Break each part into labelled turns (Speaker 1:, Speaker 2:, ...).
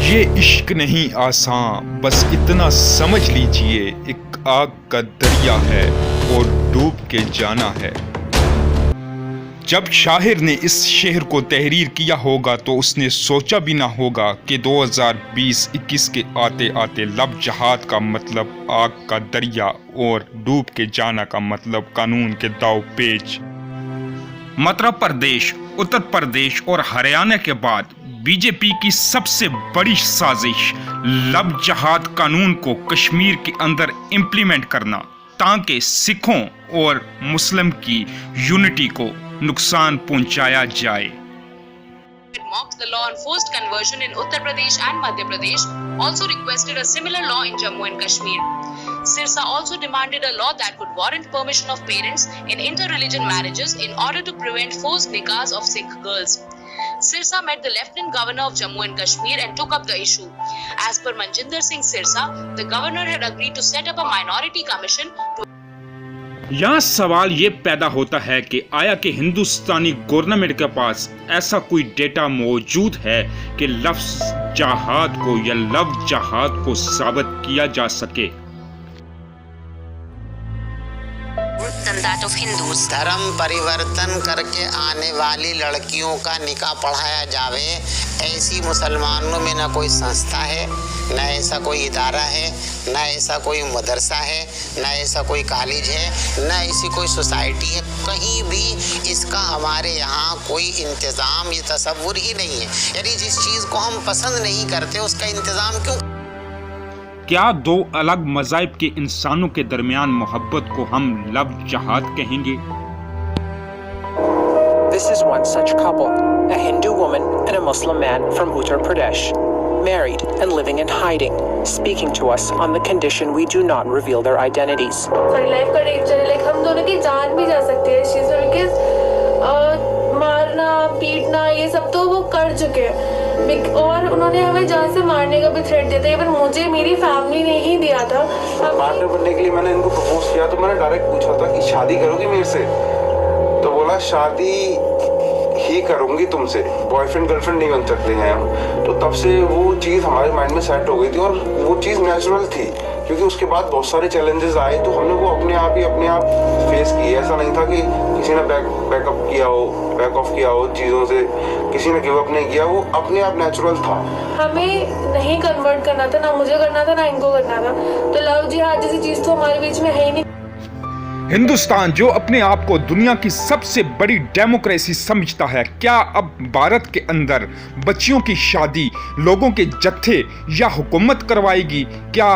Speaker 1: ये इश्क नहीं आसान, बस इतना समझ लीजिए, एक आग का दरिया है और डूब के जाना है। जब शाहिर ने इस शेर को तहरीर किया होगा तो उसने सोचा भी ना होगा कि 2020-21 के आते आते लब जहाद का मतलब आग का दरिया और डूब के जाना का मतलब कानून के दाव पेच। मध्य प्रदेश, उत्तर प्रदेश और हरियाणा के बाद बीजेपी की सबसे बड़ी साजिश लब जहाद कानून को कश्मीर के अंदर इम्प्लीमेंट करना, ताकि सिखों और मुस्लिम की यूनिटी को नुकसान पहुंचाया जाए।
Speaker 2: It mocked the law on forced conversion in Uttar Pradesh and Madhya Pradesh, also requested a similar law in Jammu and Kashmir. Sirsa also demanded a law that would warrant permission of parents in inter-religion marriages in order to prevent forced nikahs of Sikh girls. Sirsa met the Lieutenant Governor of Jammu and Kashmir and took up the issue. As per Manjinder Singh Sirsa, the governor had agreed to set up a minority commission to
Speaker 1: यहाँ सवाल ये पैदा होता है कि आया कि हिंदुस्तानी government के पास ऐसा कोई डेटा मौजूद है कि लफ्ज जहाद को या लव जहाद को साबित किया जा सके।
Speaker 3: धर्म परिवर्तन करके आने वाली लड़कियों का निकाह पढ़ाया जावे, ऐसी मुसलमानों में न कोई संस्था है, न ऐसा कोई इदारा है, न ऐसा कोई मदरसा है, न ऐसा कोई कॉलेज है, न ऐसी कोई सोसाइटी है। कहीं भी इसका हमारे यहाँ कोई इंतज़ाम या तसव्वुर ही नहीं है। यानी जिस चीज़ को हम पसंद नहीं करते उसका इंतज़ाम क्यों?
Speaker 1: क्या दो अलग मज़ाहिब के इंसानों के दरमियान मोहब्बत को हम लव जहाद कहेंगे?
Speaker 4: This is one such couple, a Hindu woman and a Muslim man from Uttar Pradesh, married and living in hiding, speaking to us on the condition we do not reveal their identities.
Speaker 5: हमारी life का danger है, like हम दोनों की जान भी जा सकती है इस चीज़ में, बिकॉज मारना पीटना ये सब तो वो कर चुके हैं और उन्होंने हमें जान से मारने का भी थ्रेट दिया था। इवन मुझे मेरी फैमिली ने ही दिया था।
Speaker 6: पार्टनर बनने के लिए मैंने इनको प्रपोज किया तो मैंने डायरेक्ट पूछा था कि शादी करोगी मेरे से, तो बोला शादी ही करूंगी तुमसे, बॉयफ्रेंड गर्लफ्रेंड नहीं बन सकते हैं हम। तो तब से वो चीज़ हमारे माइंड में सेट हो गई थी और वो चीज़ नेचुरल थी, क्योंकि उसके बाद बहुत सारे चैलेंजेस आए तो हमने वो अपने आप फेस किए। ऐसा नहीं था कि किसी ने बैकअप किया हो, बैक ऑफ किया हो चीज़ों से, किसी ने गिव अप नहीं किया, वो अपने आप नेचुरल था।
Speaker 5: हमें नहीं कन्वर्ट करना था, ना मुझे करना था ना इनको करना था, तो लव जिहाद जैसी चीज़ तो हमारे बीच में है ही नहीं।
Speaker 1: हिंदुस्तान जो अपने आप को दुनिया की सबसे बड़ी डेमोक्रेसी समझता है, क्या अब भारत के अंदर बच्चियों की शादी लोगों के जत्थे या हुकूमत करवाएगी? क्या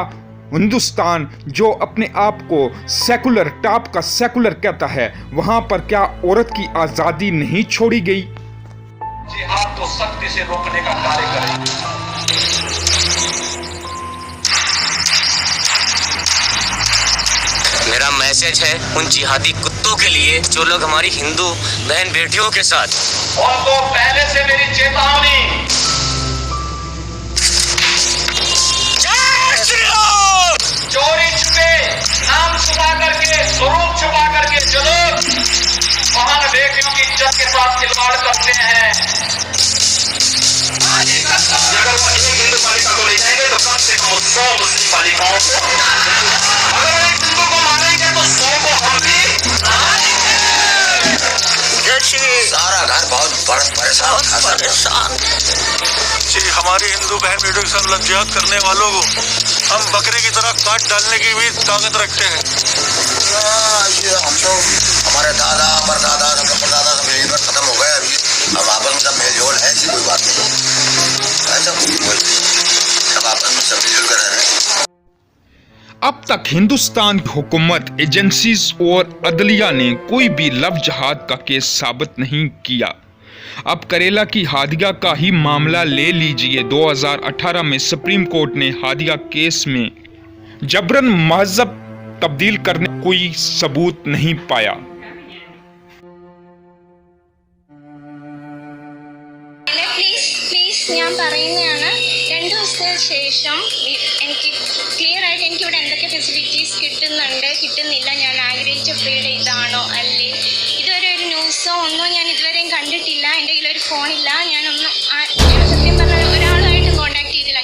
Speaker 1: हिंदुस्तान जो अपने आप को सेकुलर टॉप का सेकुलर कहता है, वहां पर क्या औरत की आज़ादी नहीं छोड़ी गई?
Speaker 7: जिहाद तो सख्ती से रोकने का कार्य करें।
Speaker 3: मेरा मैसेज है उन जिहादी कुत्तों के लिए जो लोग हमारी हिंदू बहन बेटियों के साथ।
Speaker 7: उनको पहले से मेरी चेतावनी, चोरी छुपे, नाम छुपा करके, स्वरूप छुपा करके जो लोग महान बेटियों की इज्जत के साथ खिलवाड़ करते हैं, अगर वो एक हिंदू बालिका को ले जाएंगे तो कम से कम 100 मुस्लिम बालिकाओं को, अगर एक हिंदू को मारेंगे तो 100 को हम भी
Speaker 3: सारा घर बहुत परेशान।
Speaker 8: जी हमारी हिंदू बहन बेटों के साथ लज्जात करने वालों को हम बकरी की तरह काट डालने की भी ताकत रखते हैं।
Speaker 3: ये हम तो हमारे दादा परदादा परदादा सब यही पर खत्म हो गए। अभी अब आपस में सब मेलजोल है, ऐसी कोई बात नहीं, सब आपस में सब मिलजुल कर रहे हैं।
Speaker 1: अब तक हिंदुस्तान की हुकूमत, एजेंसीज और अदलिया ने कोई भी लव जहाद का केस साबित नहीं किया। अब करेला की हादिया का ही मामला ले लीजिए। 2018 में सुप्रीम कोर्ट ने हादिया केस में जबरन मजहब तब्दील करने कोई सबूत नहीं पाया।
Speaker 9: ഞാൻ പറയുന്നതാണ് 2 ദിവസത്തിന് ശേഷം എനിക്ക് ക്ലിയർ ആയിട്ട് എനിക്ക് ഇവിടെ എന്തൊക്കെ ഫെസിലിറ്റീസ് കിട്ടുന്നില്ല, ഞാൻ ആഗ്രഹിച്ച ഫ്രീഡം ഇതാണോ അല്ലേ, ഇതുവരെ ഒരു ന്യൂസോ ഒന്നോ ഞാൻ ഇതുവരെയും കണ്ടിട്ടില്ല. എൻ്റെ കയ്യിൽ ഒരു ഫോണില്ല, ഞാനൊന്നും സത്യം പറഞ്ഞ ഒരാളായിട്ട് കോൺടാക്ട് ചെയ്തില്ല.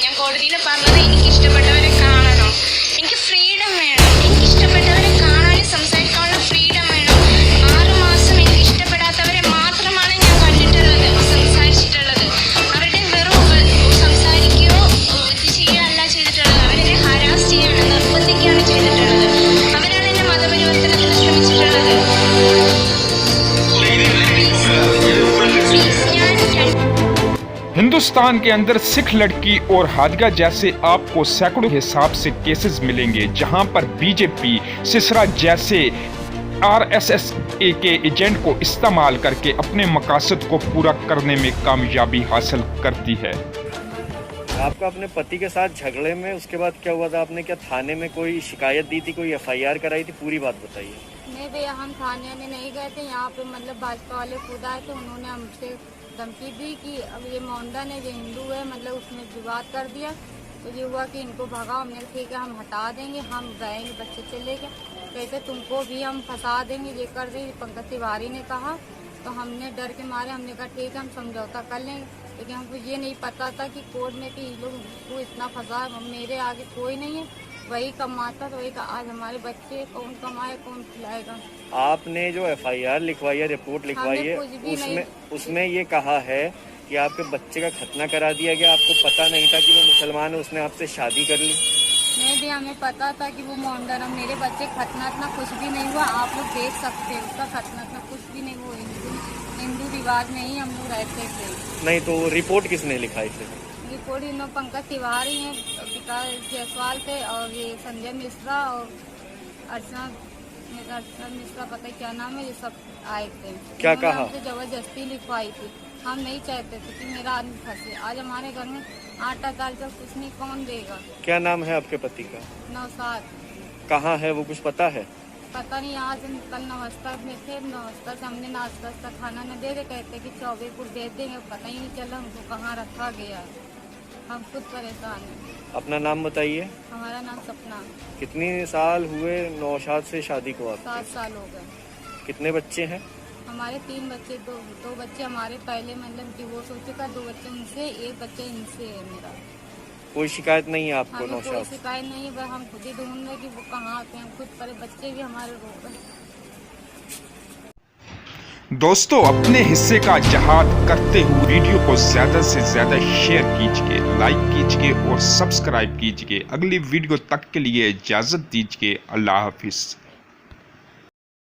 Speaker 1: पाकिस्तान के अंदर सिख लड़की और हादगा जैसे आपको सैकड़ों हिसाब से केसेस मिलेंगे जहां पर बीजेपी सिसरा जैसे आरएसएस के एजेंट को इस्तेमाल करके अपने मकासद को पूरा करने में कामयाबी हासिल करती है।
Speaker 10: आपका अपने पति के साथ झगड़े में उसके बाद क्या हुआ था? आपने क्या थाने में कोई शिकायत दी थी, कोई एफआईआर कराई थी? पूरी बात बताइए।
Speaker 11: नहीं भैया, हम थाने में नहीं गए थे। यहाँ पे मतलब भाजपा वाले खुद आए थे, उन्होंने हमसे धमकी दी कि अब ये मोहम्मदन है जो हिंदू है, मतलब उसने विवाद कर दिया। तो ये हुआ कि इनको भगाओ। हमने कहा ठीक है, हम हटा देंगे, हम रहेंगे, बच्चे चले गए। कहते तुमको भी हम फंसा देंगे, ये कर देंगे। पंकज तिवारी ने कहा। तो हमने डर के मारे हमने कहा ठीक है, हम समझौता कर लेंगे। लेकिन हमको ये नहीं पता था कि कोर्ट में कि लोग को इतना फंसा। मेरे आगे कोई नहीं है, वही कमाता तो वही आज हमारे बच्चे कौन कमाए कौन खिलाएगा।
Speaker 10: आपने जो एफआईआर लिखवाई है, रिपोर्ट लिखवाई है, उसमें ये कहा है कि आपके बच्चे का खतना करा दिया गया। आपको पता नहीं था कि वो मुसलमान है, उसने आपसे शादी कर ली?
Speaker 11: नहीं भी हमें पता था कि वो मोहम्मदन है। मेरे बच्चे खतना इतना कुछ भी नहीं हुआ, आप लोग देख सकते हैं। उसका खतना इतना कुछ भी नहीं हुआ। हिंदू रिवाज में ही हम लोग रहते थे।
Speaker 10: नहीं तो रिपोर्ट किसने लिखाई थी?
Speaker 11: रिपोर्ट इन पंकज तिवारी हैं, विकास जायसवाल थे, और ये संजय मिश्रा और अर्चना मिश्रा, पता है क्या नाम है, ये सब आए थे।
Speaker 10: क्या कहा?
Speaker 11: हमसे जबरदस्ती लिखवाई थी। हम नहीं चाहते थे कि मेरा आदमी फंसे। आज हमारे घर में आटा दाल जब कुछ नहीं, कौन देगा?
Speaker 10: क्या नाम है आपके पति का?
Speaker 11: नौसाद।
Speaker 10: कहाँ है वो, कुछ पता है?
Speaker 11: पता नहीं, आज कल नवस्था में थे, नवस्था से हमने नाश्ता खाना न दे रहे, कहते कि चौबेपुर दे देंगे। पता ही नहीं चला हमको कहाँ रखा गया। हम खुद परेशान हैं।
Speaker 10: अपना नाम बताइए।
Speaker 11: हमारा नाम सपना।
Speaker 10: कितने साल हुए नौशाद से शादी को आपके?
Speaker 11: 7 साल हो गए।
Speaker 10: कितने बच्चे हैं?
Speaker 11: हमारे 3 बच्चे, दो बच्चे हमारे पहले मतलब डिवोर्स हो चुका, 2 बच्चे उनसे, 1 बच्चा इनसे है मेरा।
Speaker 10: कोई शिकायत नहीं है आपको?
Speaker 11: हमें कोई
Speaker 10: नौशाद
Speaker 11: शिकायत नहीं है, बस हम खुद ही ढूंढ रहे कि वो कहाँ आते हैं। खुद पर बच्चे भी हमारे रो रहे।
Speaker 1: दोस्तों, अपने हिस्से का जहाद करते हुए वीडियो को ज़्यादा से ज़्यादा शेयर कीजिए, लाइक कीजिए और सब्सक्राइब कीजिए। अगली वीडियो तक के लिए इजाज़त दीजिए। अल्लाह हाफिज़।